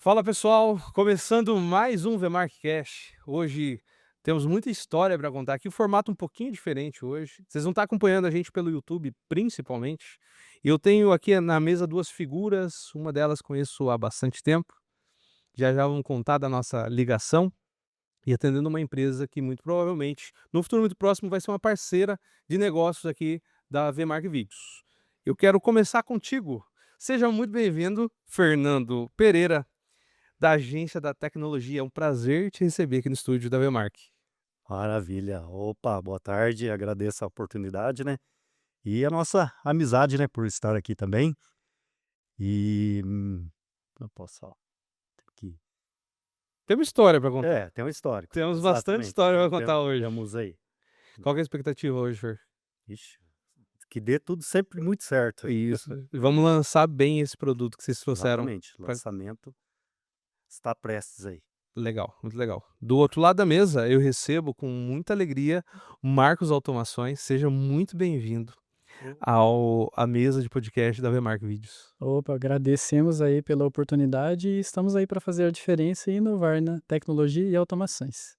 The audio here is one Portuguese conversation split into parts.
Fala pessoal, começando mais um VMarkCast. Hoje temos muita história para contar aqui, o formato um pouquinho diferente hoje. Vocês vão estar acompanhando a gente pelo YouTube, principalmente. E eu tenho aqui na mesa duas figuras, uma delas conheço há bastante tempo. Já já vamos contar da nossa ligação e atendendo uma empresa que muito provavelmente, no futuro muito próximo, vai ser uma parceira de negócios aqui da VMark Vídeos. Eu quero começar contigo. Seja muito bem-vindo, Fernando Pereira, da Agência da Tecnologia. É um prazer te receber aqui no estúdio da Vemark. Maravilha. Opa, boa tarde, agradeço a oportunidade, né, e a nossa amizade, né, por estar aqui também. E, eu posso falar aqui Temos história para contar. tem um histórico, Temos bastante exatamente. história para contar hoje. Temos aí. Qual que é a expectativa hoje, Fer? Ixi, que dê tudo sempre muito certo aí. Isso. Vamos lançar bem esse produto que vocês trouxeram Exatamente, pra... lançamento está prestes aí. Legal, muito legal. Do outro lado da mesa, eu recebo com muita alegria o Marcos Automações. Seja muito bem-vindo à mesa de podcast da Vemark Vídeos. Opa, agradecemos aí pela oportunidade e estamos aí para fazer a diferença e inovar na tecnologia e automações.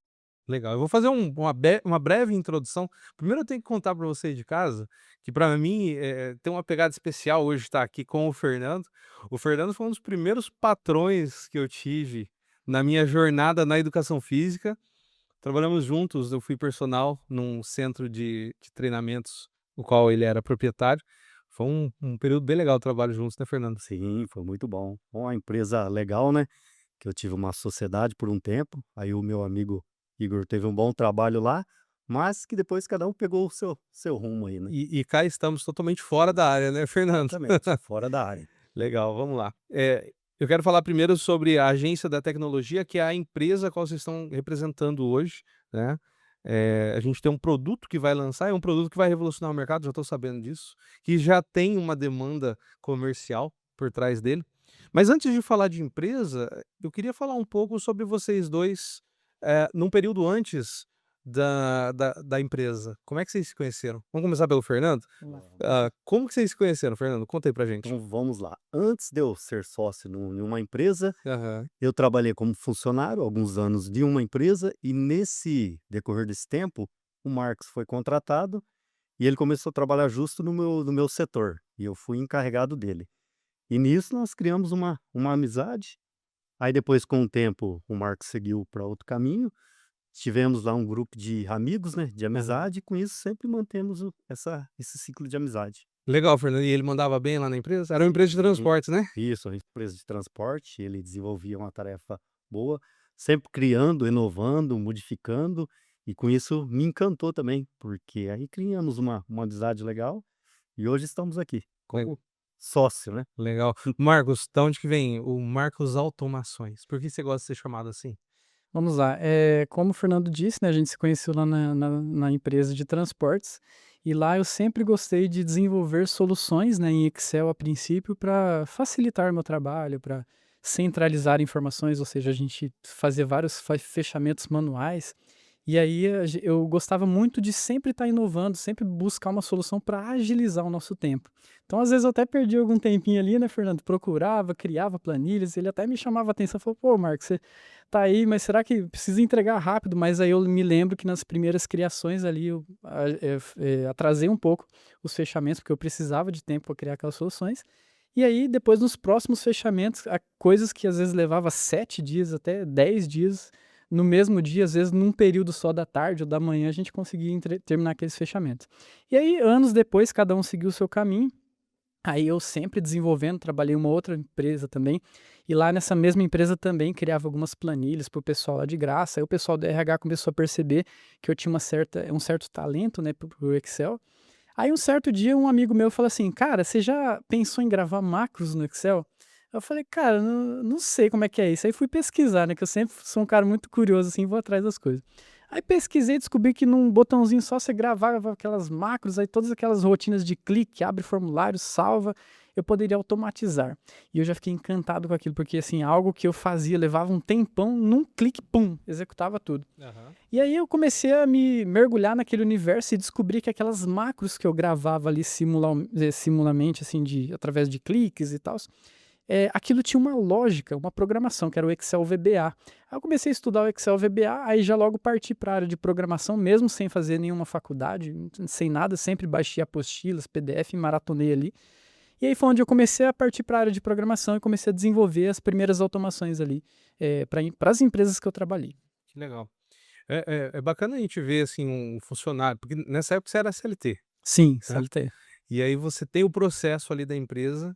Legal, eu vou fazer uma breve introdução. Primeiro eu tenho que contar para você de casa, que para mim, tem uma pegada especial hoje estar aqui com o Fernando. O Fernando foi um dos primeiros patrões que eu tive na minha jornada na educação física. Trabalhamos juntos, eu fui personal num centro de treinamentos, o qual ele era proprietário. Foi um período bem legal o trabalho juntos, né, Fernando? Sim, foi muito bom. Uma empresa legal, né, que eu tive uma sociedade por um tempo, aí o meu amigo Igor teve um bom trabalho lá, mas que depois cada um pegou o seu rumo aí, né. E cá estamos totalmente fora da área, né, Fernando? Exatamente, fora da área. Legal, vamos lá. Eu quero falar primeiro sobre a Agência da Tecnologia, que é a empresa a qual vocês estão representando hoje, né. A gente tem um produto que vai lançar, é um produto que vai revolucionar o mercado, já estou sabendo disso, que já tem uma demanda comercial por trás dele. Mas antes de falar de empresa, eu queria falar um pouco sobre vocês 2, num período antes da empresa. Como é que vocês se conheceram? Vamos começar pelo Fernando? Vamos lá. Vamos lá. Como que vocês se conheceram, Fernando? Conta aí pra gente. Então vamos lá. Antes de eu ser sócio numa empresa, Aham. eu trabalhei como funcionário alguns anos de uma empresa e nesse decorrer desse tempo, o Marcos foi contratado e ele começou a trabalhar justo no meu setor, e eu fui encarregado dele. E nisso nós criamos uma amizade. Aí depois, com o tempo, o Marcos seguiu para outro caminho. Tivemos lá um grupo de amigos, né, de Aham. amizade, e com isso sempre mantemos esse ciclo de amizade. Legal, Fernando. E ele mandava bem lá na empresa? Era uma empresa de Sim. transportes, né? Isso, a empresa de transporte, ele desenvolvia uma tarefa boa, sempre criando, inovando, modificando, e com isso me encantou também, porque aí criamos uma amizade legal e hoje estamos aqui Le como sócio, né. legal. Marcos, da onde que vem o Marcos Automações? Por que você gosta de ser chamado assim? Vamos lá. Como o Fernando disse, né, a gente se conheceu lá na empresa de transportes e lá eu sempre gostei de desenvolver soluções, né, em Excel a princípio para facilitar meu trabalho, para centralizar informações, ou seja, a gente fazer vários fechamentos manuais. E aí eu gostava muito de sempre estar inovando, sempre buscar uma solução para agilizar o nosso tempo. Então, às vezes, eu até perdi algum tempinho ali, né, Fernando? Procurava, criava planilhas, ele até me chamava a atenção, falou: "Pô, Marcos, você tá aí, mas será que precisa entregar rápido?" Mas aí eu me lembro que nas primeiras criações ali eu atrasei um pouco os fechamentos, porque eu precisava de tempo para criar aquelas soluções. E aí, depois, nos próximos fechamentos, coisas que às vezes levava 7 dias, até 10 dias, no mesmo dia, às vezes num período só da tarde ou da manhã, a gente conseguia terminar aqueles fechamentos. E aí, anos depois, cada um seguiu o seu caminho. Aí eu sempre desenvolvendo, trabalhei em uma outra empresa também, e lá nessa mesma empresa também criava algumas planilhas para o pessoal lá de graça. Aí o pessoal do RH começou a perceber que eu tinha um certo talento, né, pro Excel. Aí um certo dia um amigo meu falou assim: "Cara, você já pensou em gravar macros no Excel?" Eu falei: "Cara, não sei como é que é isso." Aí fui pesquisar, né, que eu sempre sou um cara muito curioso, assim, vou atrás das coisas. Aí pesquisei, descobri que num botãozinho só você gravava aquelas macros, aí todas aquelas rotinas de clique, abre formulário, salva, eu poderia automatizar. E eu já fiquei encantado com aquilo, porque assim, algo que eu fazia levava um tempão, num clique, pum, executava tudo. Aham. E aí eu comecei a me mergulhar naquele universo e descobri que aquelas macros que eu gravava ali simulamente, assim, através de cliques e tal, aquilo tinha uma lógica, uma programação, que era o Excel VBA. Aí eu comecei a estudar o Excel VBA, aí já logo parti para a área de programação, mesmo sem fazer nenhuma faculdade, sem nada, sempre baixei apostilas, PDF e maratonei ali. E aí foi onde eu comecei a partir para a área de programação e comecei a desenvolver as primeiras automações ali, para as empresas que eu trabalhei. Que legal. É bacana a gente ver, assim, um funcionário, porque nessa época você era CLT, Sim, né, CLT. e aí você tem o processo ali da empresa,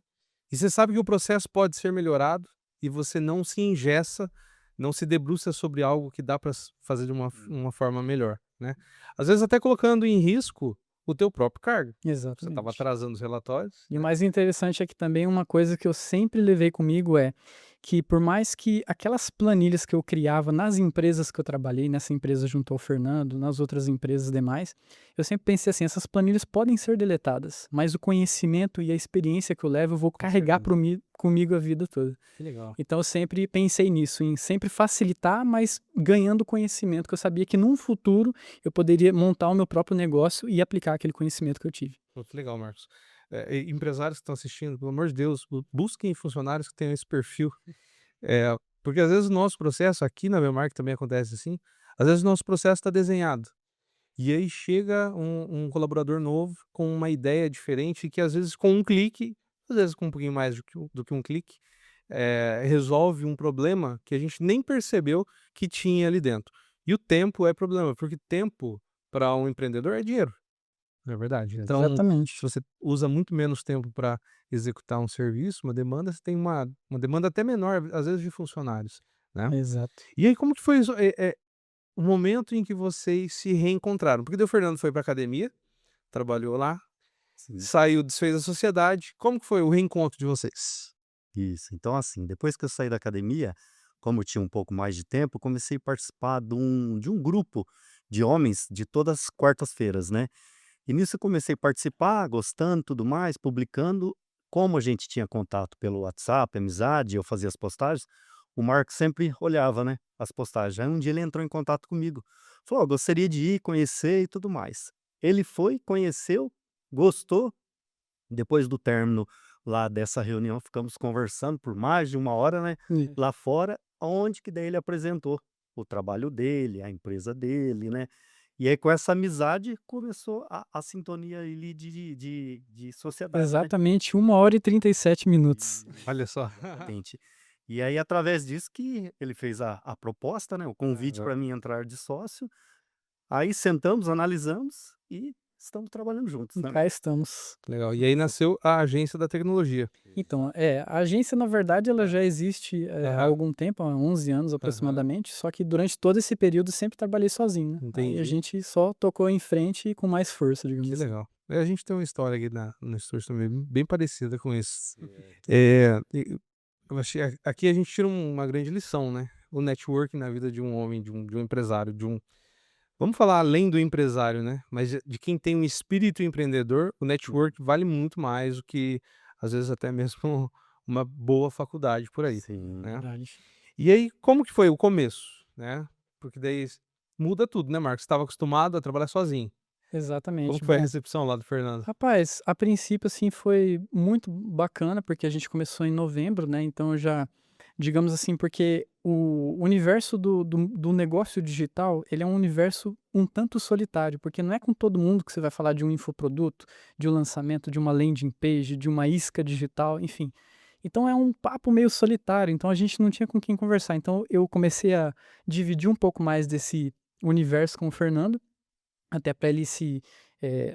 e você sabe que o processo pode ser melhorado, e você não se engessa, não se debruça sobre algo que dá para fazer de uma forma melhor, né. Às vezes até colocando em risco o teu próprio cargo. Você estava Exatamente. atrasando os relatórios, E o né. mais interessante é que também uma coisa que eu sempre levei comigo é que por mais que aquelas planilhas que eu criava nas empresas que eu trabalhei, nessa empresa junto ao Fernando, nas outras empresas demais, eu sempre pensei assim, essas planilhas podem ser deletadas, mas o conhecimento e a experiência que eu levo eu vou Com carregar certeza. comigo a vida toda. Que legal. Então eu sempre pensei nisso, em sempre facilitar, mas ganhando conhecimento, que eu sabia que num futuro eu poderia montar o meu próprio negócio e aplicar aquele conhecimento que eu tive. Pô, que legal, Marcos. E empresários que estão assistindo, pelo amor de Deus, busquem funcionários que tenham esse perfil. Porque às vezes o nosso processo, aqui na Belmark também acontece assim, às vezes o nosso processo está desenhado. E aí chega um colaborador novo com uma ideia diferente que às vezes com um clique, às vezes com um pouquinho mais do que um clique, resolve um problema que a gente nem percebeu que tinha ali dentro. E o tempo é problema, porque tempo para um empreendedor é dinheiro. Não é verdade? Então, se Exatamente. você usa muito menos tempo para executar um serviço, uma demanda, você tem uma demanda até menor, às vezes, de funcionários, né. Exato. E aí como que foi isso, o momento em que vocês se reencontraram? Porque daí o Fernando foi para academia, trabalhou lá, Sim, saiu, desfez a sociedade. Como que foi o reencontro de vocês? isso. Então, assim, depois que eu saí da academia, como eu tinha um pouco mais de tempo, eu comecei a participar de um grupo de homens de todas as quartas-feiras, né. E nisso eu comecei a participar, gostando, tudo mais, publicando. Como a gente tinha contato pelo WhatsApp, amizade, eu fazia as postagens, o Marco sempre olhava, né, as postagens. Aí um dia ele entrou em contato comigo, falou: "Ó, gostaria de ir conhecer e tudo mais". Ele foi, conheceu, gostou. Depois do término lá dessa reunião, ficamos conversando por mais de uma hora, né, Isso. lá fora, onde que daí ele apresentou o trabalho dele, a empresa dele, né. E aí com essa amizade começou a sintonia ali de sociedade, né. Exatamente 1 hora e 37 minutos. Olha só. Exatamente. E aí através disso que ele fez a proposta, né, o convite Aham. para mim entrar de sócio, aí sentamos, analisamos e estamos trabalhando juntos, E né. cá estamos. Legal. E aí nasceu a agência da tecnologia. Então, a agência na verdade ela já existe, há Aham, algum tempo, há 11 anos aham. aproximadamente, só que durante todo esse período sempre trabalhei sozinho, né. Aí a Entendi. gente só tocou em frente com mais força, digamos Que assim. legal. A gente tem uma história aqui no estúdio também bem parecida com isso. Certo. E eu achei aqui a gente tira uma grande lição, né, o networking na vida de um homem, de um empresário, vamos falar além do empresário, né, mas de quem tem um espírito empreendedor, o network vale muito mais do que, às vezes, até mesmo uma boa faculdade por aí, Sim. né. Verdade. E aí, como que foi o começo, né? Porque daí muda tudo, né, Marcos? Você estava acostumado a trabalhar sozinho. Como Exatamente. que foi a Bom, recepção lá do Fernando? rapaz, a princípio, assim, foi muito bacana, porque a gente começou em novembro, né, então eu já digamos assim, porque o universo do negócio digital, ele é um universo um tanto solitário, porque não é com todo mundo que você vai falar de um infoproduto, de um lançamento de uma landing page, de uma isca digital, enfim. Então é um papo meio solitário, então a gente não tinha com quem conversar. Então eu comecei a dividir um pouco mais desse universo com o Fernando, até para ele se,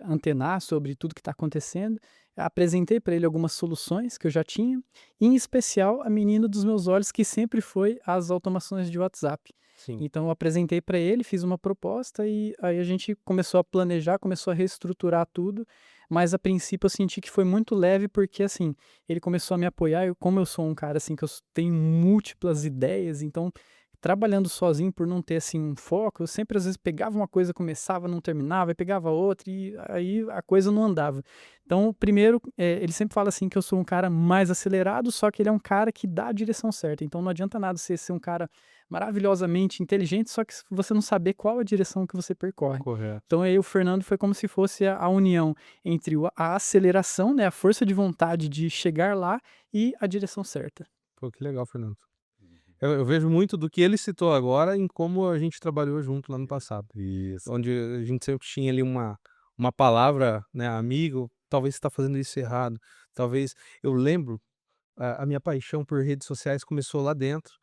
antenar sobre tudo que está acontecendo. Apresentei para ele algumas soluções que eu já tinha, em especial a menina dos meus olhos, que sempre foi as automações de WhatsApp. Sim. Então eu apresentei para ele, fiz uma proposta e aí a gente começou a planejar, começou a reestruturar tudo, mas a princípio eu senti que foi muito leve, porque assim, ele começou a me apoiar, como eu sou um cara assim que tenho múltiplas ideias, então trabalhando sozinho por não ter, assim, um foco, eu sempre às vezes pegava uma coisa, começava, não terminava, aí pegava outra e aí a coisa não andava. Então, primeiro, ele sempre fala assim que eu sou um cara mais acelerado, só que ele é um cara que dá a direção certa. Então não adianta nada você ser um cara maravilhosamente inteligente, só que você não saber qual a direção que você percorre. Correto. Então aí o Fernando foi como se fosse a união entre a aceleração, né, a força de vontade de chegar lá e a direção certa. Pô, que legal, Fernando. Eu vejo muito do que ele citou agora em como a gente trabalhou junto lá no passado. Isso. Onde a gente sempre tinha ali uma palavra, né, amigo, talvez você está fazendo isso errado, talvez eu lembro, a minha paixão por redes sociais começou lá dentro,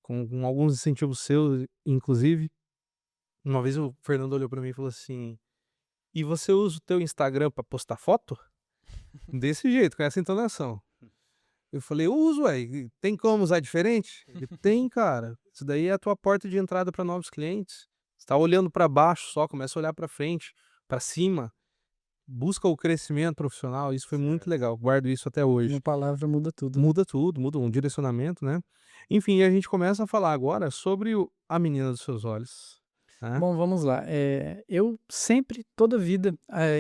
com alguns incentivos seus, inclusive. Uma vez o Fernando olhou para mim e falou assim: "E você usa o teu Instagram para postar foto?" Desse jeito, com essa entonação. Eu falei: "Eu uso, ué, e tem como usar diferente?" Ele: "Tem, cara, isso daí é a tua porta de entrada para novos clientes. Você tá olhando para baixo só, começa a olhar para frente, para cima, busca o crescimento profissional." Isso foi muito Certo. legal, guardo isso até hoje. Uma palavra muda tudo, né. Muda tudo, muda um direcionamento, né. Enfim, a gente começa a falar agora sobre A Menina dos Seus Olhos, né. Bom, vamos lá. Eu sempre, toda a vida,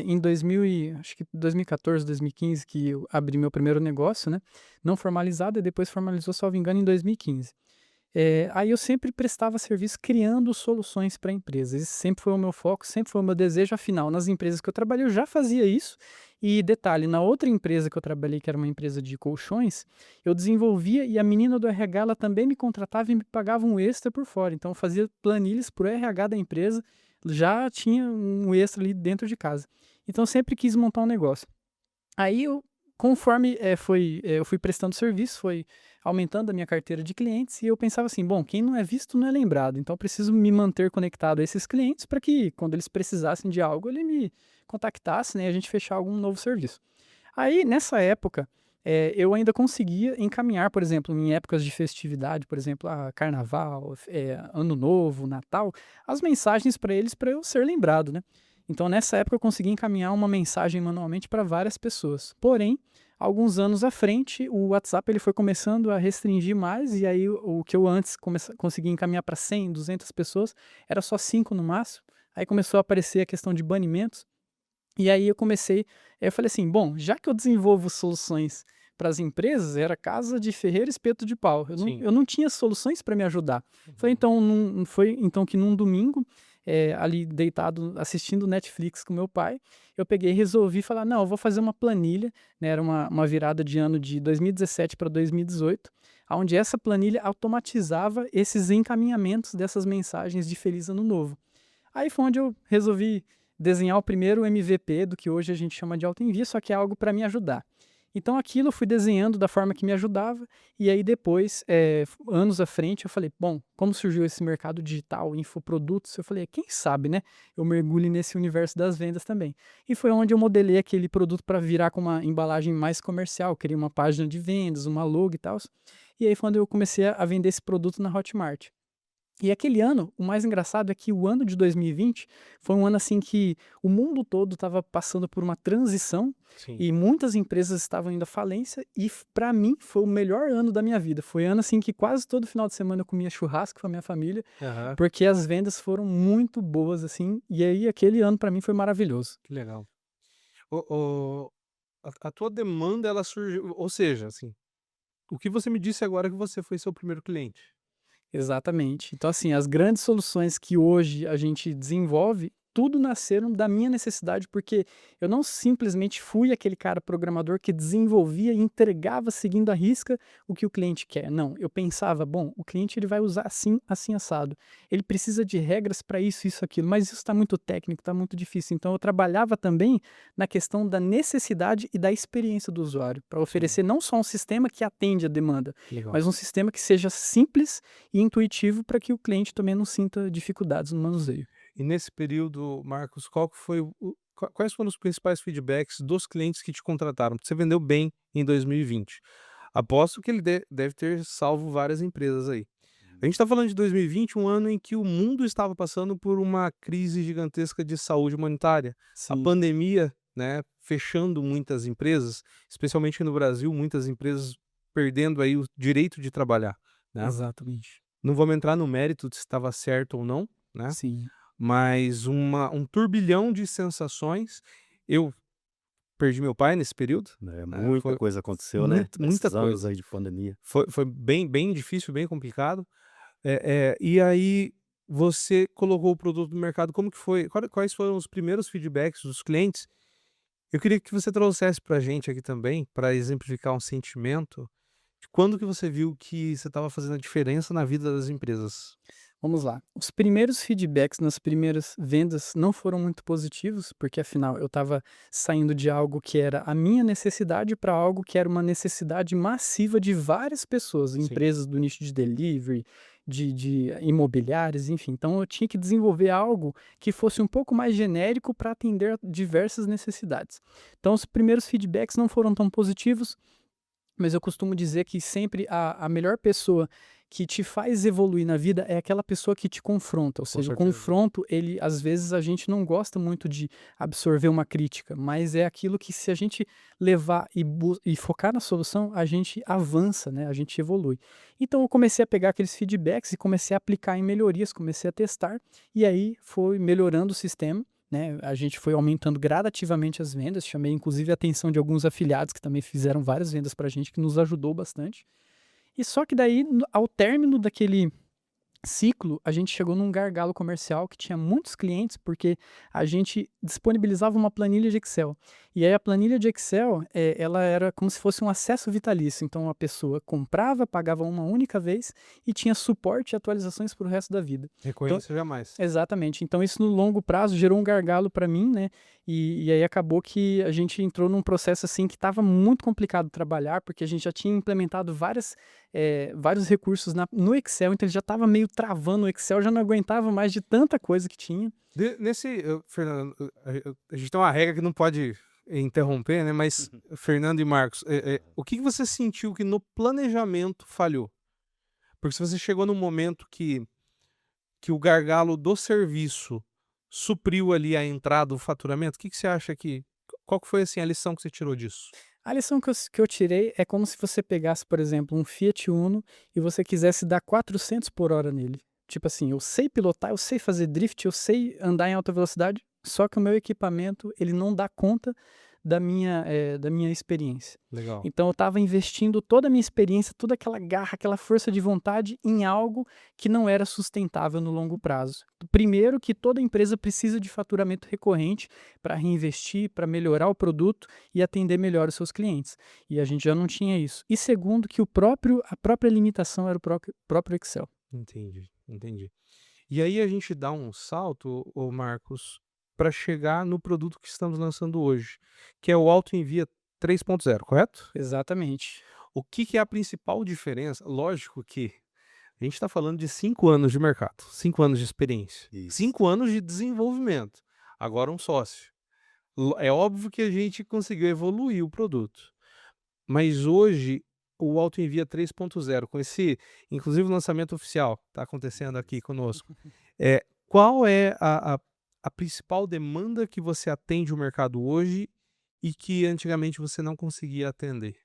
em 2000 e acho que 2014, 2015, que eu abri meu primeiro negócio, né, não formalizado e depois formalizou, salvo engano, em 2015. Aí eu sempre prestava serviço criando soluções para empresas. Esse sempre foi o meu foco, sempre foi o meu desejo. Afinal, nas empresas que eu trabalhei, eu já fazia isso. E detalhe, na outra empresa que eu trabalhei, que era uma empresa de colchões, eu desenvolvia e a menina do RH ela também me contratava e me pagava um extra por fora. Então eu fazia planilhas para o RH da empresa, já tinha um extra ali dentro de casa. Então eu sempre quis montar um negócio. Aí eu, conforme, eu fui prestando serviço, foi aumentando a minha carteira de clientes e eu pensava assim: "Bom, quem não é visto não é lembrado, então eu preciso me manter conectado a esses clientes para que quando eles precisassem de algo, ele me contactasse, né, e a gente fechar algum novo serviço". Aí nessa época, eu ainda conseguia encaminhar, por exemplo, em épocas de festividade, por exemplo, carnaval, ano novo, Natal, as mensagens para eles para eu ser lembrado, né. Então nessa época eu consegui encaminhar uma mensagem manualmente para várias pessoas. Porém, alguns anos à frente, o WhatsApp ele foi começando a restringir mais e aí o que eu antes conseguia encaminhar para 100, 200 pessoas, era só 5 no máximo. Aí começou a aparecer a questão de banimentos, e aí eu falei assim: "Bom, já que eu desenvolvo soluções para as empresas, era casa de ferreiro, espeto de pau, Sim. eu não tinha soluções para me ajudar". Foi Uhum. então foi então que num domingo, ali deitado assistindo Netflix com meu pai, eu peguei e resolvi falar: "Não, eu vou fazer uma planilha", né, era uma virada de ano de 2017 para 2018, aonde essa planilha automatizava esses encaminhamentos dessas mensagens de feliz ano novo. Aí foi onde eu resolvi desenhar o primeiro MVP do que hoje a gente chama de autoenvio, só que é algo para me ajudar. Então aquilo eu fui desenhando da forma que me ajudava, e aí depois, anos à frente, eu falei: "Bom, como surgiu esse mercado digital, infoprodutos", eu falei: "Quem sabe, né, eu mergulhe nesse universo das vendas também". E foi onde eu modelei aquele produto para virar com uma embalagem mais comercial, criei uma página de vendas, uma logo e tals. E aí foi quando eu comecei a vender esse produto na Hotmart. E aquele ano, o mais engraçado é que o ano de 2020 foi um ano assim que o mundo todo estava passando por uma transição Sim. e muitas empresas estavam indo à falência e para mim foi o melhor ano da minha vida. Foi ano assim que quase todo final de semana eu comia churrasco com a minha família, Aham, porque as vendas foram muito boas assim, e aí aquele ano para mim foi maravilhoso. que legal. O a tua demanda ela surgiu, ou seja, assim, o que você me disse agora é que você foi seu primeiro cliente. Exatamente. Então, assim, as grandes soluções que hoje a gente desenvolve, tudo nasceram da minha necessidade, porque eu não simplesmente fui aquele cara programador que desenvolvia e entregava seguindo à risca o que o cliente quer. Não, eu pensava, bom, o cliente ele vai usar assim, assim assado. Ele precisa de regras para isso, aquilo, mas isso está muito técnico, está muito difícil. Então eu trabalhava também na questão da necessidade e da experiência do usuário, para Sim, oferecer não só um sistema que atende a demanda, legal. mas um sistema que seja simples e intuitivo para que o cliente também não sinta dificuldades no manuseio. E nesse período, Marcos, qual que foi quais foram os principais feedbacks dos clientes que te contrataram? Porque você vendeu bem em 2020. Aposto que ele deve ter salvo várias empresas aí. A gente está falando de 2020, um ano em que o mundo estava passando por uma crise gigantesca de saúde humanitária. A Sim, pandemia, né, fechando muitas empresas, especialmente no Brasil, muitas empresas perdendo aí o direito de trabalhar, né. exatamente. não vamos entrar no mérito de se estava certo ou não, né, Sim. mas um turbilhão de sensações. Eu perdi meu pai nesse período, Né, né, muita foi coisa aconteceu, né, muita nesses anos coisa. aí de pandemia. Foi bem difícil, bem complicado. E aí você colocou o produto no mercado, como que foi? Quais foram os primeiros feedbacks dos clientes? Eu queria que você trouxesse pra gente aqui também, para exemplificar um sentimento, de quando que você viu que você estava fazendo a diferença na vida das empresas? Vamos lá. Os primeiros feedbacks nas primeiras vendas não foram muito positivos, porque afinal eu estava saindo de algo que era a minha necessidade para algo que era uma necessidade massiva de várias pessoas, Sim. empresas do nicho de delivery, de imobiliárias, enfim. Então eu tinha que desenvolver algo que fosse um pouco mais genérico para atender a diversas necessidades. Então os primeiros feedbacks não foram tão positivos, mas eu costumo dizer que sempre a melhor pessoa que te faz evoluir na vida é aquela pessoa que te confronta, ou Com seja, o certeza. confronto, ele às vezes a gente não gosta muito de absorver uma crítica, mas é aquilo que se a gente levar e focar na solução, a gente avança, né, a gente evolui. Então eu comecei a pegar aqueles feedbacks e comecei a aplicar em melhorias, comecei a testar, e aí foi melhorando o sistema, né, a gente foi aumentando gradativamente as vendas, chamei inclusive a atenção de alguns afiliados que também fizeram várias vendas para a gente, que nos ajudou bastante. E só que daí, ao término daquele ciclo, a gente chegou num gargalo comercial que tinha muitos clientes, porque a gente disponibilizava uma planilha de Excel. E aí a planilha de Excel, ela era como se fosse um acesso vitalício. Então a pessoa comprava, pagava uma única vez e tinha suporte e atualizações para o resto da vida. Então, Reconheça jamais. exatamente. Então isso no longo prazo gerou um gargalo para mim, né, e aí acabou que a gente entrou num processo, assim, que estava muito complicado trabalhar, porque a gente já tinha implementado vários recursos no Excel, então ele já estava meio travando o Excel, já não aguentava mais de tanta coisa que tinha. Fernando, a gente tem uma regra que não pode interromper, né, mas Fernando e Marcos, o que que você sentiu que no planejamento falhou? Porque se você chegou num momento que o gargalo do serviço supriu ali a entrada, o faturamento, o que que você acha que qual que foi, assim, a lição que você tirou disso? A lição que eu tirei é como se você pegasse, por exemplo, um Fiat Uno e você quisesse dar 400 por hora nele. Tipo assim, eu sei pilotar, eu sei fazer drift, eu sei andar em alta velocidade, só que o meu equipamento, ele não dá conta da minha experiência. Legal. Então eu estava investindo toda a minha experiência, toda aquela garra, aquela força de vontade em algo que não era sustentável no longo prazo. Primeiro que toda empresa precisa de faturamento recorrente para reinvestir, para melhorar o produto e atender melhor os seus clientes. E a gente já não tinha isso. E segundo que a própria limitação era o próprio Excel. Entendi, entendi. E aí a gente dá um salto, ô Marcos, para chegar no produto que estamos lançando hoje, que é o Auto Envia 3.0, correto? Exatamente. O que que é a principal diferença? Lógico que a gente está falando de 5 anos de mercado, 5 anos de experiência, Isso. 5 anos de desenvolvimento, agora um sócio. É óbvio que a gente conseguiu evoluir o produto, mas hoje o Auto Envia 3.0, com esse, inclusive o lançamento oficial, está acontecendo aqui conosco. Qual é a principal demanda que você atende o mercado hoje e que antigamente você não conseguia atender?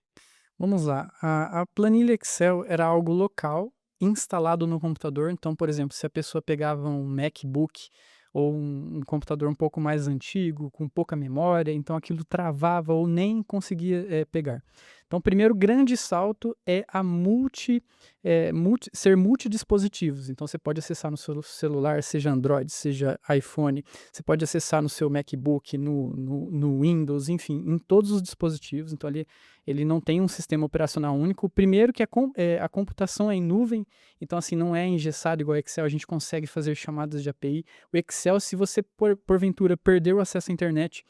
Vamos lá. A planilha Excel era algo local, instalado no computador. Então, por exemplo, se a pessoa pegava um MacBook ou um computador um pouco mais antigo, com pouca memória, então aquilo travava ou nem conseguia pegar. Então, o primeiro grande salto é ser multidispositivos. Então, você pode acessar no seu celular, seja Android, seja iPhone, você pode acessar no seu MacBook, no Windows, enfim, em todos os dispositivos. Então, ali ele não tem um sistema operacional único. O primeiro que a computação é em nuvem, então assim, não é engessado igual ao Excel, a gente consegue fazer chamadas de API. O Excel, se você porventura perder o acesso à internet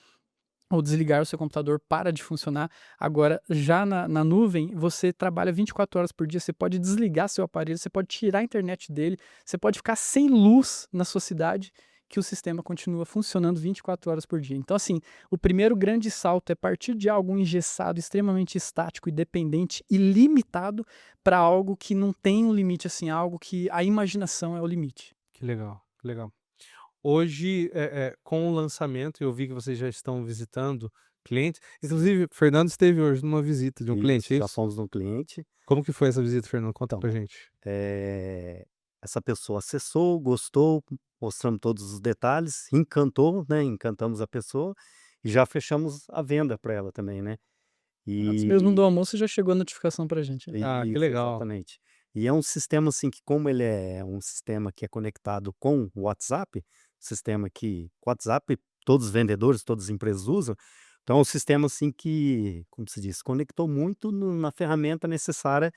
ou desligar o seu computador, para de funcionar. Agora, já na nuvem, você trabalha 24 horas por dia, você pode desligar seu aparelho, você pode tirar a internet dele, você pode ficar sem luz na sua cidade, que o sistema continua funcionando 24 horas por dia. Então, assim, o primeiro grande salto é partir de algo engessado, extremamente estático e dependente e limitado para algo que não tem um limite, assim, algo que a imaginação é o limite. Que legal, que legal. Hoje, com o lançamento, eu vi que vocês já estão visitando clientes. Inclusive, Fernando esteve hoje numa visita de um cliente, Isso, é já isso? fomos no cliente. Como que foi essa visita, Fernando? Conta Então, pra gente. essa pessoa acessou, gostou, mostramos todos os detalhes, encantou, né, encantamos a pessoa e já fechamos a venda para ela também, né. Antes mesmo E do almoço já chegou a notificação pra gente, né. Ah, que isso, legal. exatamente. E é um sistema, assim, que como ele é um sistema que é conectado com o WhatsApp, sistema que o WhatsApp todos os vendedores, todas as empresas usam, então é um sistema, assim, que, como se diz, conectou muito no na ferramenta necessária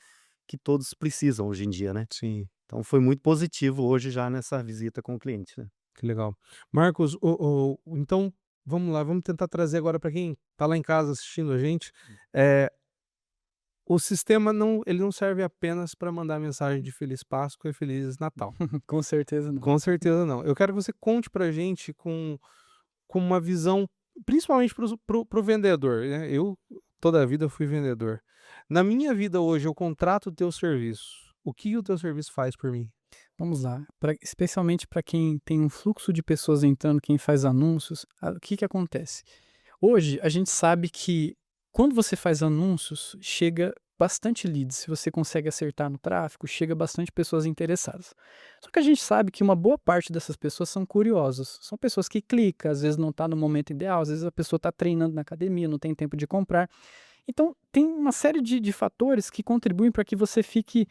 que todos precisam hoje em dia, né. Sim, Então foi muito positivo hoje já nessa visita com o cliente, né. que legal. Marcos, então, vamos lá, vamos tentar trazer agora para quem está lá em casa assistindo a gente, eh, o sistema não ele não serve apenas para mandar mensagem de feliz Páscoa e feliz Natal. Com certeza não. Com certeza não. Eu quero que você conte pra gente com uma visão, principalmente para o vendedor, né, eu toda a vida fui vendedor. Na minha vida hoje eu contrato o teu serviço, o que o teu serviço faz por mim? Vamos lá, especialmente para quem tem um fluxo de pessoas entrando, quem faz anúncios, o que que acontece? Hoje a gente sabe que quando você faz anúncios, chega bastante leads, se você consegue acertar no tráfego, chega bastante pessoas interessadas. Só que a gente sabe que uma boa parte dessas pessoas são curiosas, são pessoas que clicam, às vezes não está no momento ideal, às vezes a pessoa está treinando na academia, não tem tempo de comprar. Então, tem uma série de fatores que contribuem para que você fique,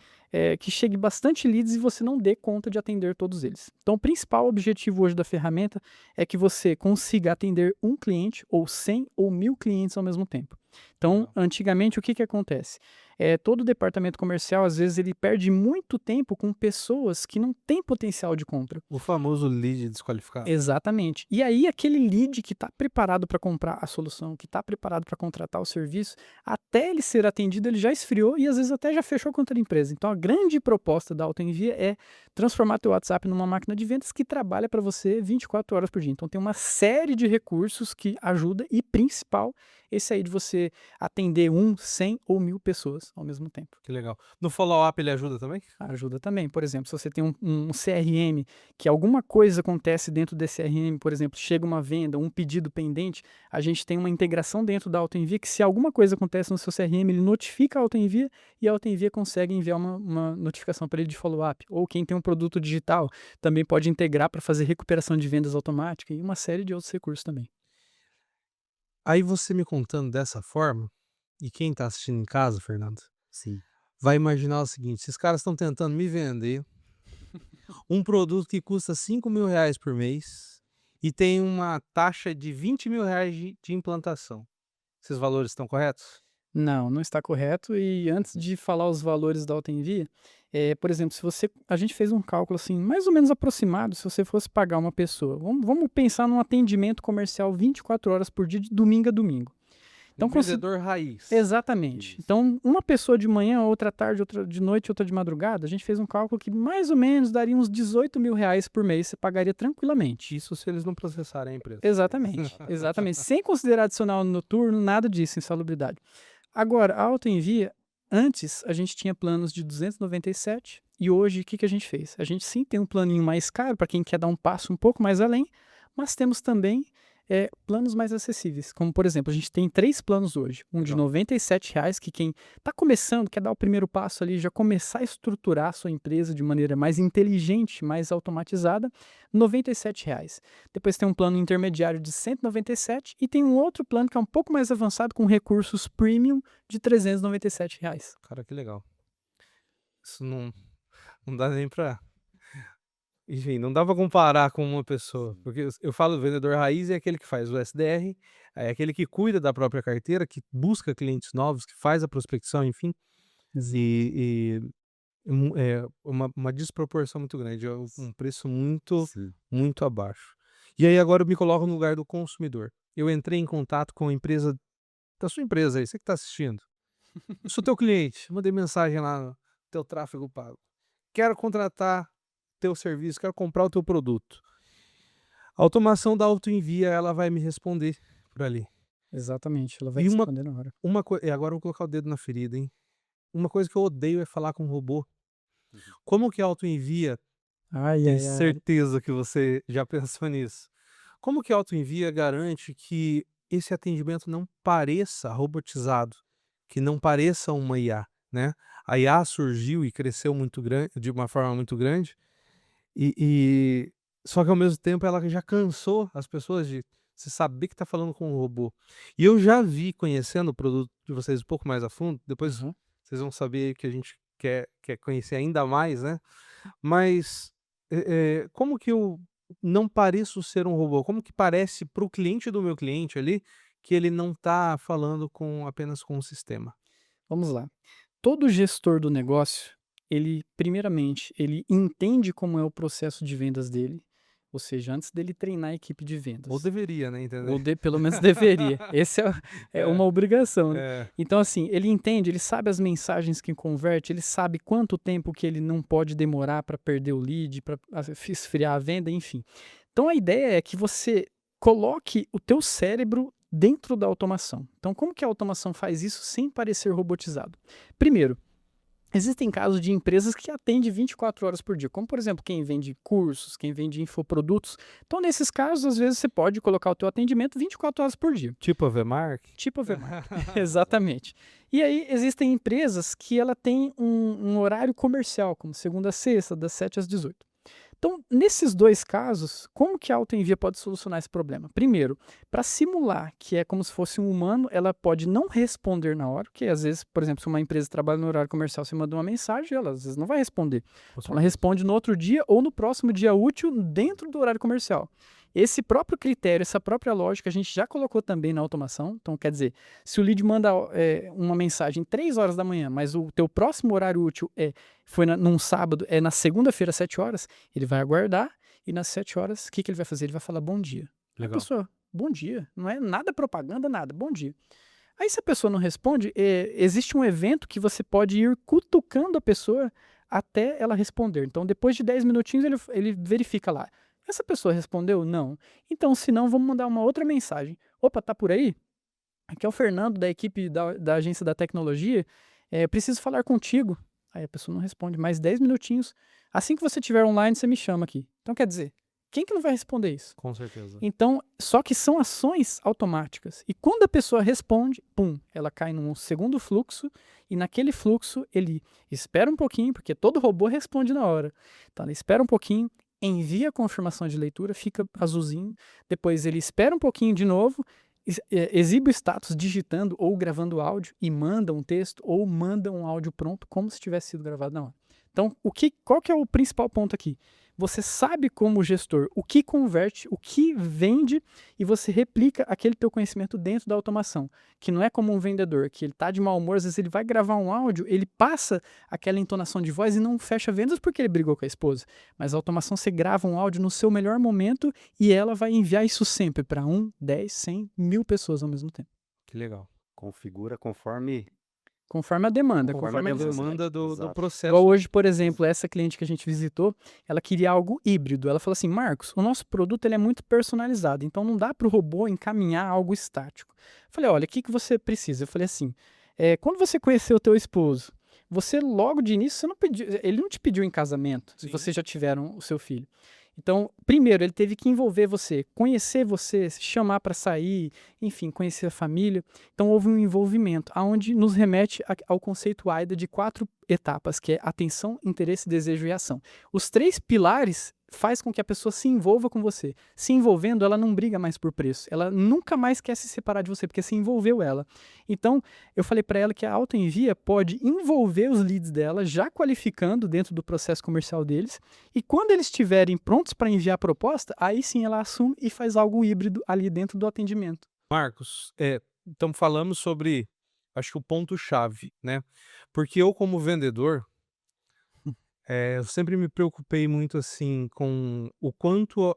que chegue bastante leads e você não dê conta de atender todos eles. Então, o principal objetivo hoje da ferramenta é que você consiga atender um cliente, ou 100 ou 1000 clientes ao mesmo tempo. Então, Legal. antigamente, o que que acontece? Todo o departamento comercial, às vezes, ele perde muito tempo com pessoas que não têm potencial de compra. O famoso lead desqualificado. Exatamente. E aí aquele lead que está preparado para comprar a solução, que está preparado para contratar o serviço, até ele ser atendido, ele já esfriou e às vezes até já fechou com outra empresa. Então a grande proposta da AutoEnvia é transformar teu WhatsApp numa máquina de vendas que trabalha para você 24 horas por dia. Então tem uma série de recursos que ajuda e principal, esse aí de você atender 100 ou 1000 pessoas ao mesmo tempo. Que legal. No follow-up ele ajuda também? Ajuda também. Por exemplo, se você tem um CRM, que alguma coisa acontece dentro desse CRM, por exemplo, chega uma venda, um pedido pendente, a gente tem uma integração dentro da AutoEnvia que se alguma coisa acontece no seu CRM, ele notifica a AutoEnvia e a AutoEnvia consegue enviar uma notificação para ele de follow-up. Ou quem tem um produto digital também pode integrar para fazer recuperação de vendas automática e uma série de outros recursos também. Aí você me contando dessa forma, e quem está assistindo em casa, Fernando, Sim. vai imaginar o seguinte: esses caras estão tentando me vender um produto que custa R$ 5.000 por mês e tem uma taxa de R$ 20.000 de implantação. Esses valores estão corretos? Não, não está correto. E antes de falar os valores da AutoEnvia, por exemplo, se você a gente fez um cálculo, assim, mais ou menos aproximado, se você fosse pagar uma pessoa, vamos pensar num atendimento comercial 24 horas por dia, de domingo a domingo. Um Então vendedor raiz. exatamente. Isso. Então, uma pessoa de manhã, outra tarde, outra de noite, outra de madrugada, a gente fez um cálculo que mais ou menos daria uns R$ 18.000 por mês, você pagaria tranquilamente. Isso se eles não processarem a empresa. Exatamente, exatamente. Sem considerar adicional noturno, nada disso, insalubridade. Agora, a AutoEnvia, antes a gente tinha planos de 297 e hoje o que que a gente fez? A gente sim tem um planinho mais caro para quem quer dar um passo um pouco mais além, mas temos também planos mais acessíveis. Como, por exemplo, a gente tem 3 planos hoje. Um de R$ Legal. 97, que quem está começando, quer dar o primeiro passo ali, já começar a estruturar a sua empresa de maneira mais inteligente, mais automatizada, R$ 97. Depois tem um plano intermediário de 197 e tem um outro plano que é um pouco mais avançado com recursos premium de R$ 397. Cara, que legal. Isso não dá nem pra. Enfim, não dá pra comparar com uma pessoa, porque eu falo vendedor raiz é aquele que faz o SDR, é aquele que cuida da própria carteira, que busca clientes novos, que faz a prospecção, enfim, é uma desproporção muito grande, é um preço muito, Sim. muito abaixo. E aí agora eu me coloco no lugar do consumidor. Eu entrei em contato com a empresa da sua empresa aí, você que está assistindo. Eu sou teu cliente, mandei mensagem lá no teu tráfego pago. Quero contratar teu serviço, quero comprar o teu produto. A automação da AutoEnvia, ela vai me responder por ali. Exatamente, ela vai E responder na hora. e agora eu vou colocar o dedo na ferida, hein. Uma coisa que eu odeio é falar com robô. Uhum. Como que a AutoEnvia, Ai, tenho ai, ai. certeza que você já pensou nisso. Como que a AutoEnvia garante que esse atendimento não pareça robotizado, que não pareça uma IA? né? A IA surgiu e cresceu muito grande, de uma forma muito grande, e só que ao mesmo tempo ela já cansou as pessoas de você saber que está falando com um robô. E eu já vi, conhecendo o produto de vocês um pouco mais a fundo, depois Aham. vocês vão saber que a gente quer conhecer ainda mais, né? Mas como que eu não pareço ser um robô? Como que parece para o cliente do meu cliente ali que ele não está falando apenas com o sistema? Vamos lá. Todo gestor do negócio, ele primeiramente, ele entende como é o processo de vendas dele, ou seja, antes dele treinar a equipe de Ou vendas. deveria, né, entender? Ou pelo menos deveria. Esse é É, uma obrigação, né. é. Então assim, ele entende, ele sabe as mensagens que converte, ele sabe quanto tempo que ele não pode demorar para perder o lead, para esfriar a venda, enfim. Então a ideia é que você coloque o teu cérebro dentro da automação. Então como que a automação faz isso sem parecer robotizado? Primeiro, existem casos de empresas que atendem 24 horas por dia, como por exemplo quem vende cursos, quem vende infoprodutos. Então nesses casos, às vezes você pode colocar o teu atendimento 24 horas por dia, Tipo a Vmark? tipo a Vmark. Exatamente. E aí existem empresas que ela tem um horário comercial, como segunda a sexta, das 7 às 18. Então, nesses dois casos, como que a autoenvia pode solucionar esse problema? Primeiro, para simular que é como se fosse um humano, ela pode não responder na hora, porque às vezes, por exemplo, se uma empresa trabalha no horário comercial, você manda uma mensagem, ela às vezes não vai responder. Com Então, ela certeza. responde no outro dia ou no próximo dia útil dentro do horário comercial. Esse próprio critério, essa própria lógica, a gente já colocou também na automação. Então, quer dizer, se o lead manda uma mensagem 3 horas da manhã, mas o teu próximo horário útil foi num sábado, na segunda-feira, às 7 horas, ele vai aguardar e nas 7 horas, o que que ele vai fazer? Ele vai falar bom dia. Aí a Legal. pessoa, bom dia, não é nada propaganda, nada, bom dia. Aí se a pessoa não responde, existe um evento que você pode ir cutucando a pessoa até ela responder. Então depois de 10 minutinhos ele verifica lá. Essa pessoa respondeu? Não. Então se não, vamos mandar uma outra mensagem. Opa, tá por aí? Aqui é o Fernando da equipe da agência da tecnologia, preciso falar contigo. Aí a pessoa não responde, mais 10 minutinhos. Assim que você estiver online, você me chama aqui. Então quer dizer, quem que não vai responder isso? Com certeza. Então, só que são ações automáticas. E quando a pessoa responde, pum, ela cai num segundo fluxo, e naquele fluxo ele espera um pouquinho, porque todo robô responde na hora. Então, ele espera um pouquinho, envia a confirmação de leitura, fica azulzinho, depois ele espera um pouquinho de novo, exibe o status digitando ou gravando áudio e manda um texto ou manda um áudio pronto, como se tivesse sido gravado na hora. Então, qual que é o principal ponto aqui? Você sabe como gestor o que converte, o que vende e você replica aquele teu conhecimento dentro da automação, que não é como um vendedor, que ele tá de mau humor, às vezes ele vai gravar um áudio, ele passa aquela entonação de voz e não fecha vendas porque ele brigou com a esposa. Mas a automação, você grava um áudio no seu melhor momento e ela vai enviar isso sempre para 1, 10, 100, 1000 pessoas ao mesmo tempo. Que legal. Configura conforme Conforme a demanda, Conforme conforme a a necessidade. demanda do Exato. processo. Igual hoje, por exemplo, essa cliente que a gente visitou, ela queria algo híbrido. Ela falou assim, Marcos, o nosso produto ele é muito personalizado, então não dá para o robô encaminhar algo estático. Eu falei, olha, o que que você precisa? Eu falei assim, quando você conheceu o teu esposo, você logo de início, você não pediu, ele não te pediu em casamento, se Sim. vocês já tiveram o seu filho. Então, primeiro, ele teve que envolver você, conhecer você, se chamar para sair, enfim, conhecer a família. Então, houve um envolvimento, aonde nos remete ao conceito AIDA de 4 etapas, que é atenção, interesse, desejo e ação. Os 3 pilares faz com que a pessoa se envolva com você. Se envolvendo, ela não briga mais por preço. Ela nunca mais quer se separar de você, porque se envolveu ela. Então, eu falei para ela que a autoenvia pode envolver os leads dela, já qualificando dentro do processo comercial deles, e quando eles estiverem prontos para enviar a proposta, aí sim ela assume e faz algo híbrido ali dentro do atendimento. Marcos, então falamos sobre, acho que o ponto-chave, né? Porque eu, como vendedor, eu sempre me preocupei muito assim com o quanto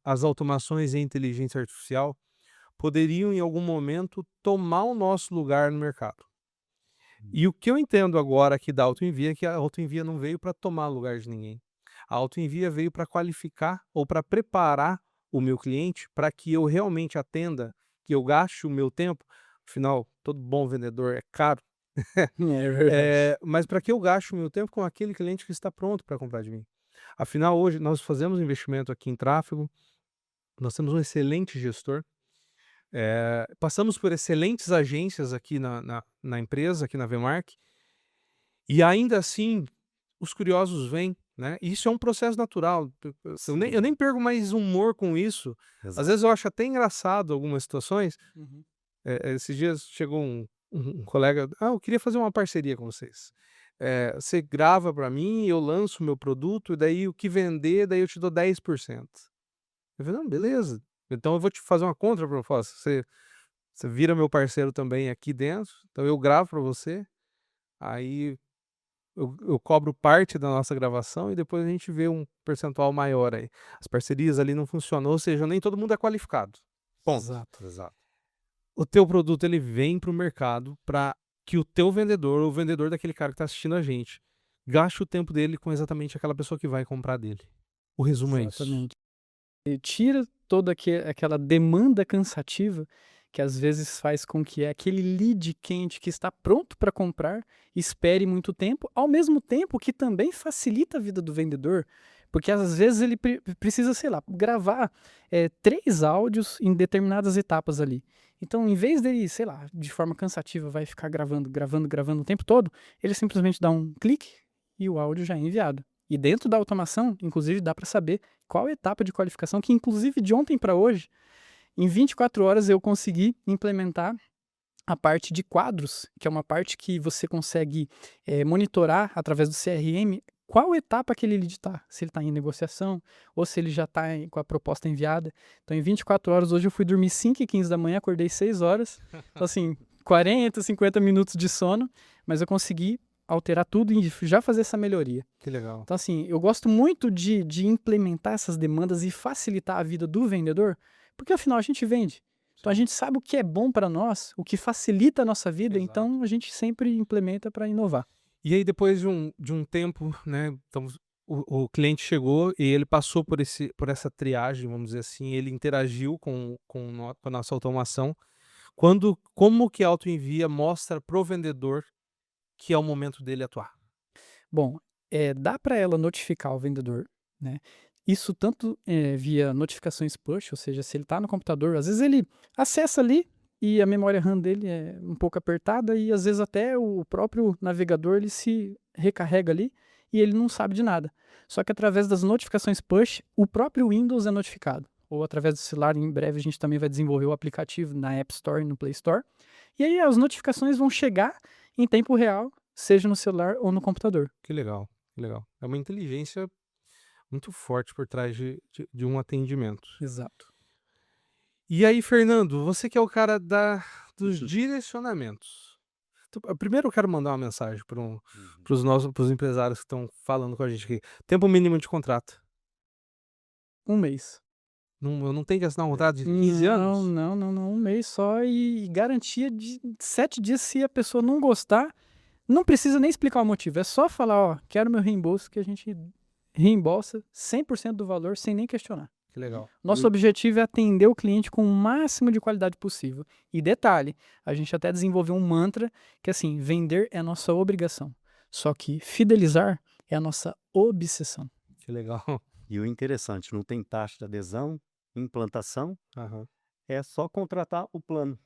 as automações e a inteligência artificial poderiam, em algum momento, tomar o nosso lugar no mercado. E o que eu entendo agora aqui da autoenvia é que a autoenvia não veio para tomar lugar de ninguém. A autoenvia veio para qualificar ou para preparar o meu cliente para que eu realmente atenda, que eu gaste o meu tempo. Afinal, todo bom vendedor é caro. É verdade. Mas para que eu gaste o meu tempo com aquele cliente que está pronto para comprar de mim. Afinal, hoje nós fazemos investimento aqui em tráfego, nós temos um excelente gestor, passamos por excelentes agências aqui na empresa, aqui na Vmark, E ainda assim, os curiosos vêm, né, e isso é um processo natural. Eu nem perco mais humor com isso. Às Exato. vezes eu acho até engraçado algumas situações. Uhum. Esses dias chegou um colega: "Ah, eu queria fazer uma parceria com vocês. Você grava para mim, eu lanço o meu produto, e daí o que vender, daí eu te dou 10%". Eu falei: "Não, beleza, então eu vou te fazer uma contraproposta, você vira meu parceiro também aqui dentro, então eu gravo para você, aí eu cobro parte da nossa gravação e depois a gente vê um percentual maior aí". As parcerias ali não funcionam, ou seja, nem todo mundo é qualificado, ponto. Exato. Exato. O teu produto ele vem para o mercado para que o teu vendedor, ou o vendedor daquele cara que está assistindo a gente, gaste o tempo dele com exatamente aquela pessoa que vai comprar dele. O resumo é isso. Exatamente. E tira toda aquela demanda cansativa que às vezes faz com que aquele lead quente que está pronto para comprar espere muito tempo, ao mesmo tempo que também facilita a vida do vendedor, porque às vezes ele precisa, sei lá, gravar 3 áudios em determinadas etapas ali. Então, em vez dele, sei lá, de forma cansativa, vai ficar gravando, gravando, gravando o tempo todo, ele simplesmente dá um clique e o áudio já é enviado. E dentro da automação, inclusive, dá para saber qual etapa de qualificação, que inclusive de ontem para hoje, em 24 horas eu consegui implementar a parte de quadros, que é uma parte que você consegue monitorar através do CRM qual etapa aquele lead está, se ele está em negociação ou se ele já está com a proposta enviada. Então, em 24 horas, hoje eu fui dormir 5h15 da manhã, acordei 6 horas, então assim, 40, 50 minutos de sono, mas eu consegui alterar tudo e já fazer essa melhoria. Que legal. Então, assim, eu gosto muito de implementar essas demandas e facilitar a vida do vendedor, porque afinal a gente vende. Então a gente sabe o que é bom para nós, o que facilita a nossa vida, Exato. então a gente sempre implementa para inovar. E aí depois de um tempo, né, então o cliente chegou e ele passou por essa triagem, vamos dizer assim, ele interagiu com a nossa automação. Como que a autoenvia mostra pro vendedor que é o momento dele atuar? Bom, dá para ela notificar o vendedor, né? Isso tanto via notificações push, ou seja, se ele está no computador, às vezes ele acessa ali e a memória RAM dele é um pouco apertada e às vezes até o próprio navegador ele se recarrega ali e ele não sabe de nada. Só que através das notificações push, o próprio Windows é notificado. Ou através do celular, em breve a gente também vai desenvolver o aplicativo na App Store e no Play Store. E aí as notificações vão chegar em tempo real, seja no celular ou no computador. Que legal, que legal. É uma inteligência muito forte por trás de um atendimento. Exato. E aí, Fernando, você que é o cara dos direcionamentos. Primeiro eu quero mandar uma mensagem para Uhum. os empresários que estão falando com a gente aqui. Tempo mínimo de contrato. 1 mês. Não, eu não tenho que assinar um contrato de 15 Não, anos? não, não, não, 1 mês só e garantia de 7 dias se a pessoa não gostar, não precisa nem explicar o motivo, é só falar: "Ó, quero meu reembolso", que a gente reembolsa 100% do valor sem nem questionar. Que legal. Nosso objetivo é atender o cliente com o máximo de qualidade possível. E detalhe, a gente até desenvolveu um mantra que assim, vender é a nossa obrigação, só que fidelizar é a nossa obsessão. Que legal. E o interessante, não tem taxa de adesão, implantação, Aham. é só contratar o plano.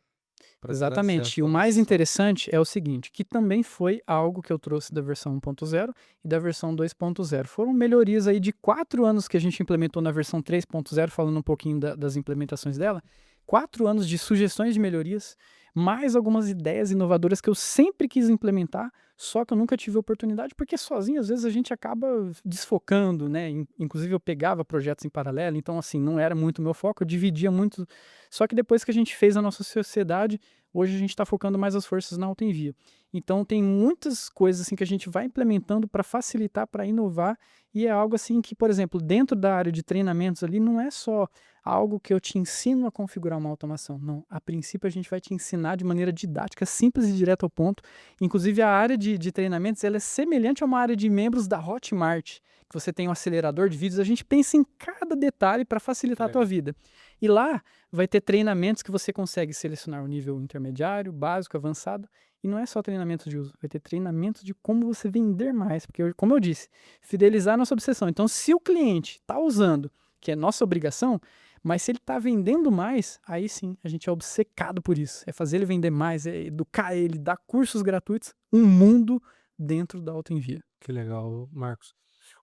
Pra ter Exatamente. acesso E o à mais solução. interessante é o seguinte, que também foi algo que eu trouxe da versão 1.0 e da versão 2.0. Foram melhorias aí de 4 anos que a gente implementou na versão 3.0, falando um pouquinho das implementações dela. 4 anos de sugestões de melhorias, mais algumas ideias inovadoras que eu sempre quis implementar, só que eu nunca tive oportunidade, porque sozinho às vezes a gente acaba desfocando, né? Inclusive eu pegava projetos em paralelo, então assim, não era muito meu foco, eu dividia muito. Só que depois que a gente fez a nossa sociedade, hoje a gente está focando mais as forças na autoenvio. Então tem muitas coisas assim que a gente vai implementando para facilitar, para inovar, e é algo assim que, por exemplo, dentro da área de treinamentos ali, não é só algo que eu te ensino a configurar uma automação. Não, a princípio a gente vai te ensinar de maneira didática, simples e direta ao ponto. Inclusive a área de treinamentos ela é semelhante a uma área de membros da Hotmart, que você tem um acelerador de vídeos, a gente pensa em cada detalhe para facilitar a tua vida. E lá vai ter treinamentos que você consegue selecionar o nível intermediário, básico, avançado, e não é só treinamento de uso, vai ter treinamento de como você vender mais, porque, como eu disse, fidelizar é nossa obsessão. Então, se o cliente está usando, que é nossa obrigação, mas se ele está vendendo mais, aí sim, a gente é obcecado por isso. É fazer ele vender mais, é educar ele, dar cursos gratuitos, um mundo dentro da AutoEnvia. Que legal, Marcos.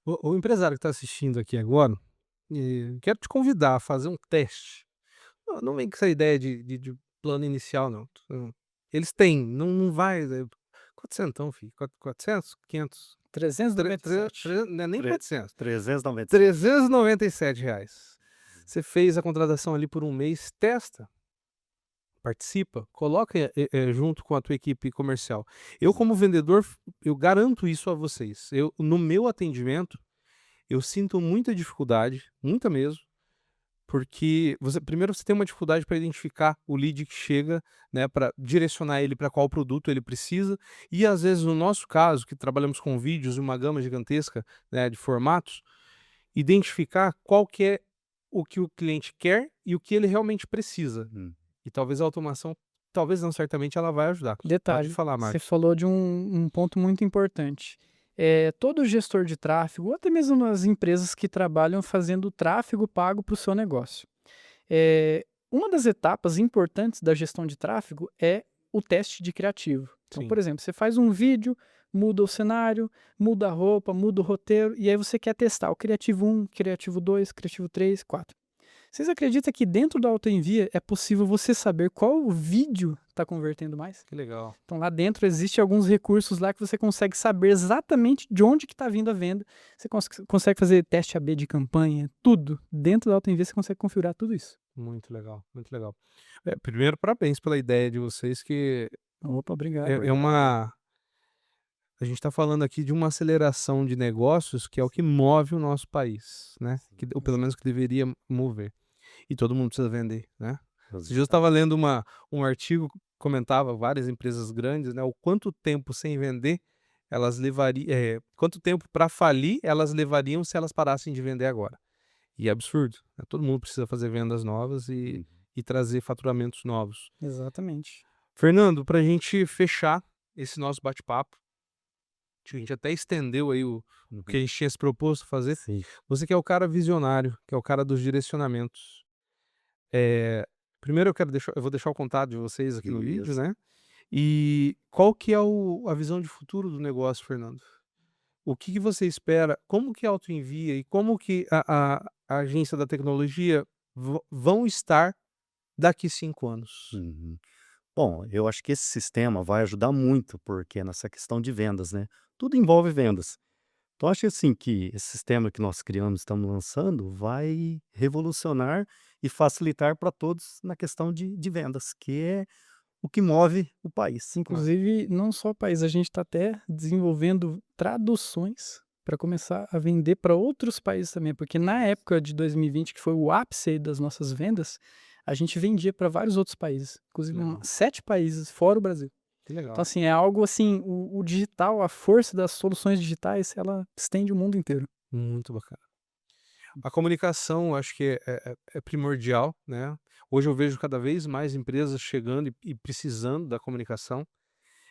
O empresário que está assistindo aqui agora, quero te convidar a fazer um teste. Não vem com essa ideia de plano inicial não. Eles têm, não vai, quatrocentão filho, 400, 500, 397. não é nem Tre 400, 397. R$397. Você fez a contratação ali por um mês, testa, participa, coloca junto com a tua equipe comercial. Eu como vendedor, eu garanto isso a vocês. No meu atendimento, eu sinto muita dificuldade, muita mesmo, porque primeiro você tem uma dificuldade para identificar o lead que chega, né, para direcionar ele para qual produto ele precisa, e às vezes no nosso caso, que trabalhamos com vídeos e uma gama gigantesca, né, de formatos, identificar qual que é o que o cliente quer e o que ele realmente precisa. Hum. E talvez a automação, talvez não, certamente ela vai ajudar. Pode Detalhe, falar, você Marcos. falou de um ponto muito importante. Todo gestor de tráfego, ou até mesmo nas empresas que trabalham fazendo tráfego pago para o seu negócio. Uma das etapas importantes da gestão de tráfego é o teste de criativo. Então, Sim. por exemplo, você faz um vídeo, muda o cenário, muda a roupa, muda o roteiro, e aí você quer testar o criativo 1, criativo 2, criativo 3, 4. Vocês acreditam que dentro do AutoEnvia é possível você saber qual vídeo está convertendo mais? Que legal. Então lá dentro existem alguns recursos lá que você consegue saber exatamente de onde que está vindo a venda. Você consegue fazer teste AB de campanha, tudo. Dentro do AutoEnvia você consegue configurar tudo isso. Muito legal, muito legal. Primeiro, parabéns pela ideia de vocês, que Opa, obrigado. a gente está falando aqui de uma aceleração de negócios que é o que move o nosso país, né? Ou pelo menos que deveria mover. E todo mundo precisa vender, né? Esses dias eu estava lendo um artigo que comentava várias empresas grandes, né? O quanto tempo sem vender elas levariam, quanto tempo para falir elas levariam se elas parassem de vender agora. E é absurdo, né? Todo mundo precisa fazer vendas novas e trazer faturamentos novos. Exatamente. Fernando, para a gente fechar esse nosso bate-papo, a gente até estendeu aí o que a gente tinha se proposto fazer. Sim. Você que é o cara visionário, que é o cara dos direcionamentos. Primeiro eu vou deixar o contato de vocês aqui no vídeo, Isso. né? E qual que é a visão de futuro do negócio, Fernando? O que você espera? Como que a AutoEnvia e como que a agência da tecnologia vão estar daqui 5 anos? Uhum. Bom, eu acho que esse sistema vai ajudar muito, porque nessa questão de vendas, né? Tudo envolve vendas. Então, acho assim que esse sistema que nós criamos, estamos lançando, vai revolucionar e facilitar para todos na questão de vendas, que é o que move o país. Inclusive, não só o país, a gente está até desenvolvendo traduções para começar a vender para outros países também, porque na época de 2020, que foi o ápice aí das nossas vendas, a gente vendia para vários outros países, inclusive Legal. 7 países fora o Brasil. Que legal. Então, assim, é algo assim, o digital, a força das soluções digitais, ela estende o mundo inteiro. Muito bacana. A comunicação, acho que é primordial, né? Hoje eu vejo cada vez mais empresas chegando e precisando da comunicação.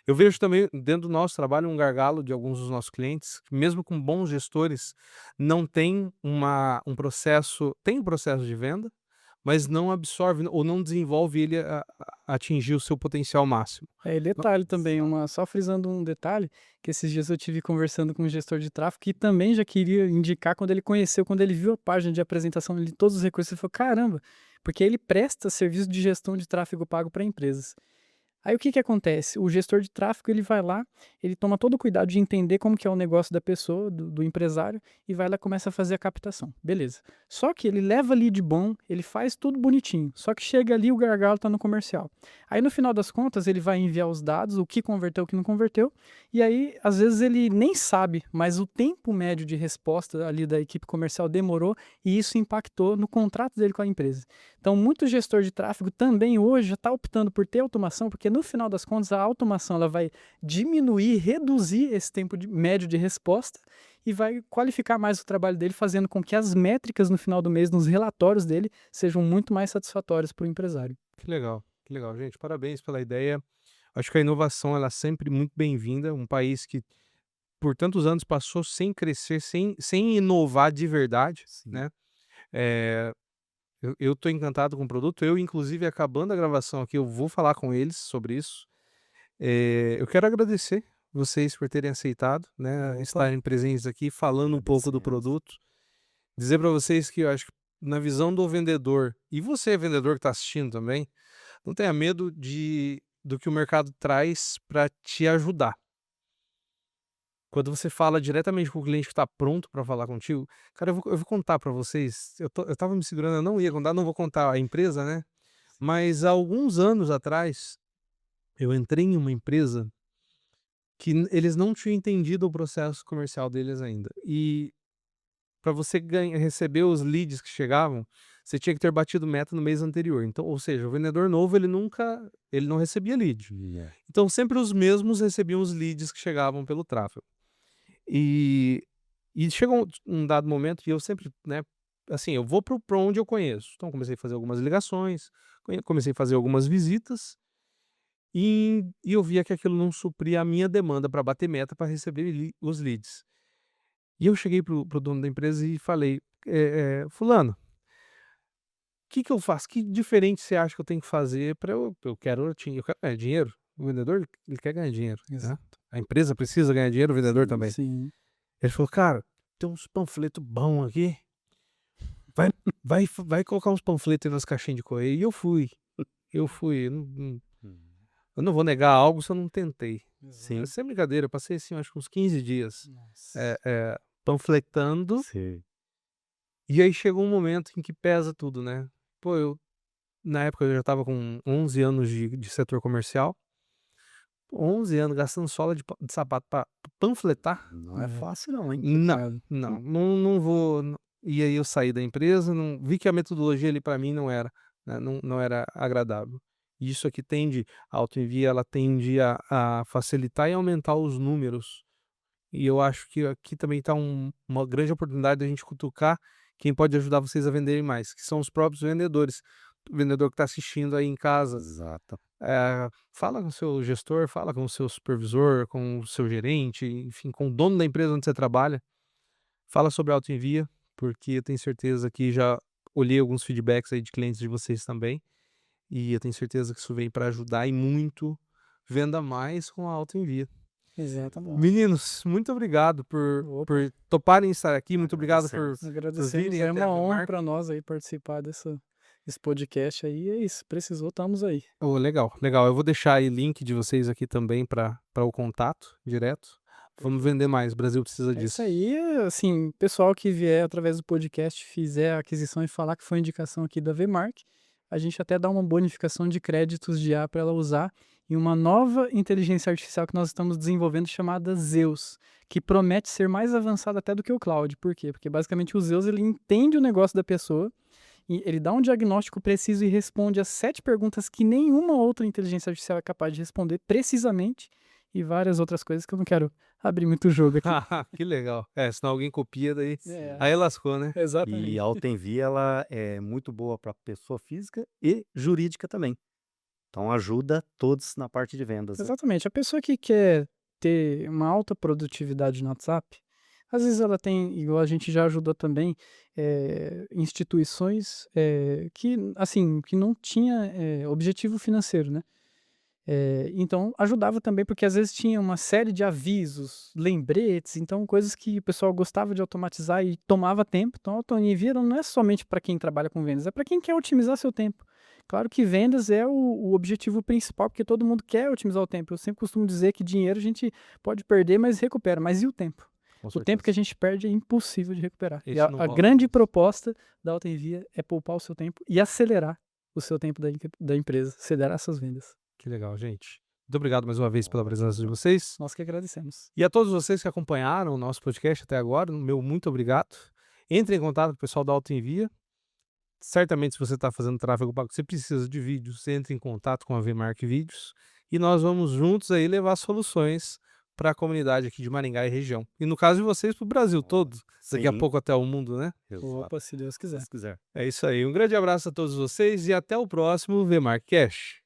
Eu vejo também, dentro do nosso trabalho, um gargalo de alguns dos nossos clientes, que mesmo com bons gestores, não tem um processo de venda, mas não absorve ou não desenvolve ele a atingir o seu potencial máximo. E detalhe também, só frisando um detalhe, que esses dias eu tive conversando com um gestor de tráfego que também já queria indicar quando ele viu a página de apresentação de todos os recursos, ele falou, caramba, porque ele presta serviço de gestão de tráfego pago para empresas. Aí o que acontece? O gestor de tráfego ele vai lá, ele toma todo o cuidado de entender como que é o negócio da pessoa, do empresário, e vai lá e começa a fazer a captação. Beleza. Só que ele leva lead bom, ele faz tudo bonitinho. Só que chega ali o gargalo está no comercial. Aí no final das contas ele vai enviar os dados, o que converteu, o que não converteu, e aí às vezes ele nem sabe, mas o tempo médio de resposta ali da equipe comercial demorou e isso impactou no contrato dele com a empresa. Então, muito gestor de tráfego também hoje já está optando por ter automação, porque no final das contas a automação ela vai diminuir, reduzir esse tempo médio de resposta e vai qualificar mais o trabalho dele, fazendo com que as métricas no final do mês, nos relatórios dele, sejam muito mais satisfatórias para o empresário. Que legal, gente. Parabéns pela ideia. Acho que a inovação ela é sempre muito bem-vinda. Um país que por tantos anos passou sem crescer, sem inovar de verdade, né? Eu estou encantado com o produto. Eu, inclusive, acabando a gravação aqui, eu vou falar com eles sobre isso. Eu quero agradecer vocês por terem aceitado, né, Opa, estarem presentes aqui, falando um pouco do agradecemos. produto. Dizer para vocês que eu acho que na visão do vendedor, e você vendedor que está assistindo também, não tenha medo do que o mercado traz para te ajudar. Quando você fala diretamente com o cliente que está pronto para falar contigo, cara, eu vou contar para vocês, eu tava me segurando, eu não ia contar, não vou contar a empresa, né? Mas há alguns anos atrás, eu entrei em uma empresa que eles não tinham entendido o processo comercial deles ainda. E para você receber os leads que chegavam, você tinha que ter batido meta no mês anterior. Então, ou seja, o vendedor novo, ele não recebia lead. É. Então, sempre os mesmos recebiam os leads que chegavam pelo tráfego. E, e chegou um dado momento, e eu sempre, né, assim, eu vou para onde eu conheço. Então, comecei a fazer algumas ligações, comecei a fazer algumas visitas, e eu via que aquilo não supria a minha demanda para bater meta para receber os leads. E eu cheguei pro dono da empresa e falei: fulano, o que que eu faço? Que diferente você acha que eu tenho que fazer para eu quero ganhar dinheiro. O vendedor, ele quer ganhar dinheiro, né. exato. A empresa precisa ganhar dinheiro, o vendedor Sim. também. Sim, Ele falou: "Cara, tem uns panfletos bons aqui, vai vai colocar uns panfletos aí nas caixinhas de correio", e eu fui, Hum. eu não vou negar algo se eu não tentei. Sim. Sem brincadeira, eu passei, assim, acho que uns 15 dias, nossa. panfletando. Sim. E aí chegou um momento em que pesa tudo, né. Pô, na época eu já estava com 11 anos de setor comercial, 11 anos gastando sola de sapato pra panfletar? Não é É fácil não, hein? Não, complicado. não vou e aí eu saí da empresa, não vi que a metodologia ali para mim não era, né, não era agradável. E isso aqui tende a AutoEnvia, ela tende a facilitar e aumentar os números. E eu acho que aqui também está uma grande oportunidade da gente cutucar quem pode ajudar vocês a venderem mais, que são os próprios vendedores. O vendedor que está assistindo aí em casa, Exato. fala com o seu gestor, fala com o seu supervisor, com o seu gerente, enfim, com o dono da empresa onde você trabalha. Fala sobre a AutoEnvia, porque eu tenho certeza que já olhei alguns feedbacks aí de clientes de vocês também, e eu tenho certeza que isso vem para ajudar e muito venda mais com a AutoEnvia. Exatamente. Meninos, muito obrigado por Opa, toparem estar aqui, muito obrigado Agradecemos. por agradecemos. virem É até a uma honra Vemark. para nós aí participar desse podcast aí. É isso. Precisou, estamos aí. Oh, legal, legal. Eu vou deixar aí link de vocês aqui também para o contato direto. Vamos vender mais, o Brasil precisa É isso disso. aí, assim, pessoal que vier através do podcast, fizer a aquisição e falar que foi indicação aqui da Vmark, a gente até dá uma bonificação de créditos de IA para ela usar em uma nova inteligência artificial que nós estamos desenvolvendo chamada Zeus, que promete ser mais avançada até do que o Claude. Por quê? Porque basicamente o Zeus ele entende o negócio da pessoa e ele dá um diagnóstico preciso e responde as 7 perguntas que nenhuma outra inteligência artificial é capaz de responder precisamente e várias outras coisas que eu não quero abrir muito jogo aqui. Que legal. Senão alguém copia, daí É, aí lascou, né? E exatamente. a Altenvia, ela é muito boa para pessoa física e jurídica também. Então ajuda todos na parte de vendas, né? Exatamente. A pessoa que quer ter uma alta produtividade no WhatsApp, às vezes ela tem, igual a gente já ajudou também, instituições que, assim, que não tinha objetivo financeiro, né? Então ajudava também porque às vezes tinha uma série de avisos, lembretes, então coisas que o pessoal gostava de automatizar e tomava tempo. Então a autonomia não é somente para quem trabalha com vendas, é para quem quer otimizar seu tempo. Claro que vendas é o objetivo principal, porque todo mundo quer otimizar o tempo. Eu sempre costumo dizer que dinheiro a gente pode perder, mas recupera. Mas e o tempo? Com O tempo que a certeza. gente perde é impossível de recuperar. E Esse não a volta grande mais. proposta da Autoenvia é poupar o seu tempo e acelerar o seu tempo da empresa, acelerar suas vendas. Que legal, gente. Muito obrigado mais uma vez pela presença de vocês. Nós que agradecemos. E a todos vocês que acompanharam o nosso podcast até agora, meu muito obrigado. Entre em contato com o pessoal da AutoEnvia. Certamente, se você está fazendo tráfego pago, você precisa de vídeos, você entra em contato com a Vmark Vídeos e nós vamos juntos aí levar soluções para a comunidade aqui de Maringá e região. E no caso de vocês, para o Brasil todo, daqui a Sim, pouco até o mundo, né? exato. Opa, se Deus quiser. Se quiser. É isso aí. Um grande abraço a todos vocês e até o próximo Vmark Cash.